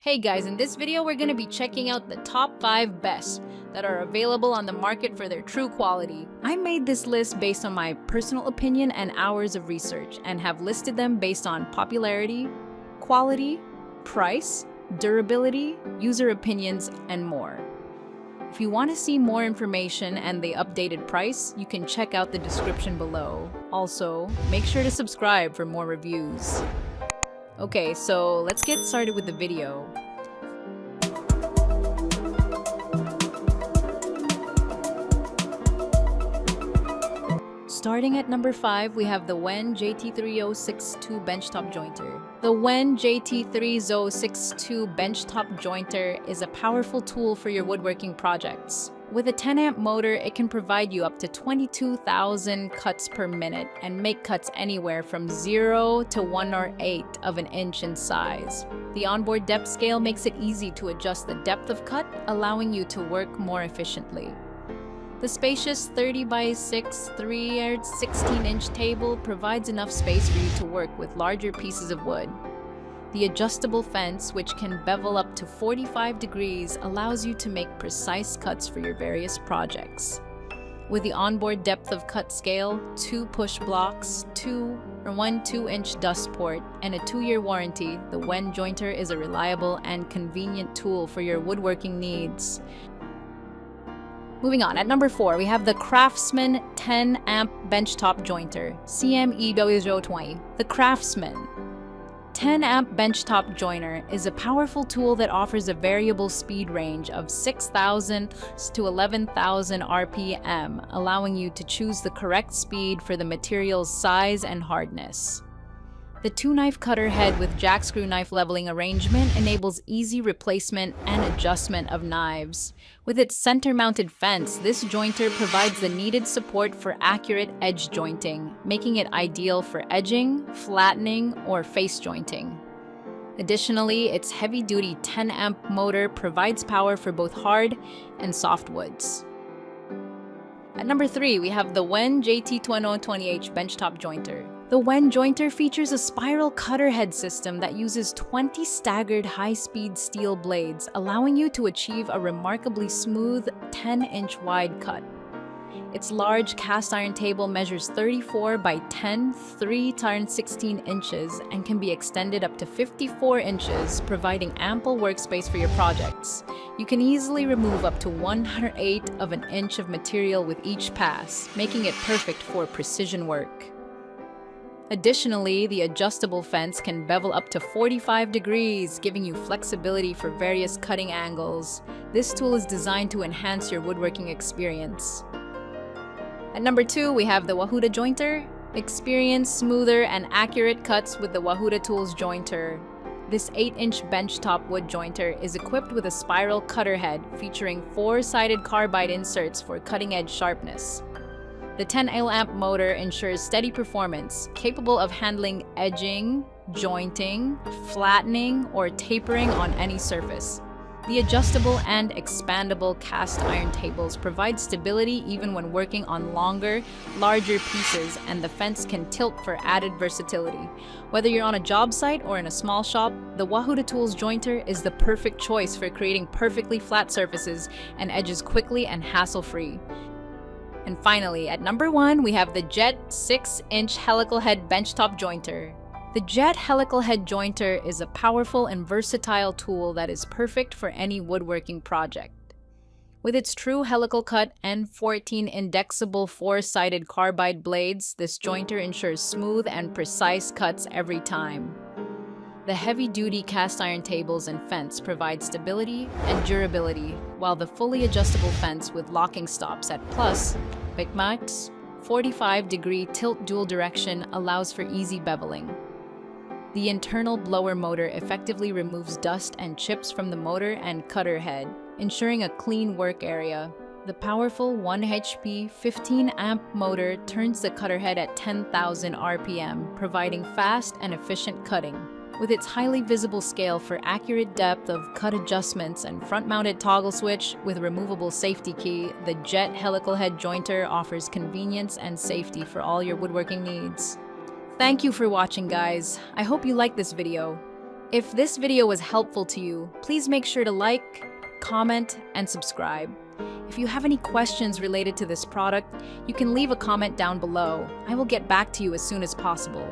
Hey guys, in this video we're going to be checking out the top 5 best that are available on the market for their true quality. I made this list based on my personal opinion and hours of research and have listed them based on popularity, quality, price, durability, user opinions, and more. If you want to see more information and the updated price, you can check out the description below. Also, make sure to subscribe for more reviews. Okay, so let's get started with the video. Starting at number 5, we have the Wen JT3062 Benchtop Jointer. The Wen JT3062 Benchtop Jointer is a powerful tool for your woodworking projects. With a 10-amp motor, it can provide you up to 22,000 cuts per minute and make cuts anywhere from 0 to 1/8 of an inch in size. The onboard depth scale makes it easy to adjust the depth of cut, allowing you to work more efficiently. The spacious 30x6 3/16-inch table provides enough space for you to work with larger pieces of wood. The adjustable fence, which can bevel up to 45 degrees, allows you to make precise cuts for your various projects. With the onboard depth of cut scale, 2 push blocks, 1 2-inch dust port, and a 2-year warranty, the Wen Jointer is a reliable and convenient tool for your woodworking needs. Moving on, at number 4, we have the CRAFTSMAN 10-amp Benchtop Jointer, CMEW020. The CRAFTSMAN 10-amp Benchtop Jointer is a powerful tool that offers a variable speed range of 6,000 to 11,000 RPM, allowing you to choose the correct speed for the material's size and hardness. The 2-knife cutter head with jackscrew knife leveling arrangement enables easy replacement and adjustment of knives. With its center-mounted fence, this jointer provides the needed support for accurate edge jointing, making it ideal for edging, flattening, or face jointing. Additionally, its heavy-duty 10-amp motor provides power for both hard and soft woods. At number 3, we have the Wen JT2020H Benchtop Jointer. The Wen Jointer features a spiral cutter head system that uses 20 staggered high-speed steel blades, allowing you to achieve a remarkably smooth 10-inch wide cut. Its large cast iron table measures 34 by 10, 3x16 inches and can be extended up to 54 inches, providing ample workspace for your projects. You can easily remove up to 1/8 of an inch of material with each pass, making it perfect for precision work. Additionally, the adjustable fence can bevel up to 45 degrees, giving you flexibility for various cutting angles. This tool is designed to enhance your woodworking experience. At number 2, we have the Wahuda Jointer. Experience smoother and accurate cuts with the Wahuda Tools Jointer. This 8-inch benchtop wood jointer is equipped with a spiral cutter head featuring 4-sided carbide inserts for cutting-edge sharpness. The 10-amp motor ensures steady performance, capable of handling edging, jointing, flattening, or tapering on any surface. The adjustable and expandable cast iron tables provide stability even when working on longer, larger pieces, and the fence can tilt for added versatility. Whether you're on a job site or in a small shop, the Wahuda Tools Jointer is the perfect choice for creating perfectly flat surfaces and edges quickly and hassle-free. And finally, at number 1, we have the Jet 6-inch Helical Head Benchtop Jointer. The Jet Helical Head Jointer is a powerful and versatile tool that is perfect for any woodworking project. With its true helical cut and 14 indexable 4-sided carbide blades, this jointer ensures smooth and precise cuts every time. The heavy-duty cast iron tables and fence provide stability and durability, while the fully adjustable fence with locking stops at +/- 45-degree tilt dual direction allows for easy beveling. The internal blower motor effectively removes dust and chips from the motor and cutter head, ensuring a clean work area. The powerful 1 HP 15-amp motor turns the cutter head at 10,000 RPM, providing fast and efficient cutting. With its highly visible scale for accurate depth of cut adjustments and front-mounted toggle switch with removable safety key, the Jet Helical Head Jointer offers convenience and safety for all your woodworking needs. Thank you for watching, guys. I hope you liked this video. If this video was helpful to you, please make sure to like, comment, and subscribe. If you have any questions related to this product, you can leave a comment down below. I will get back to you as soon as possible.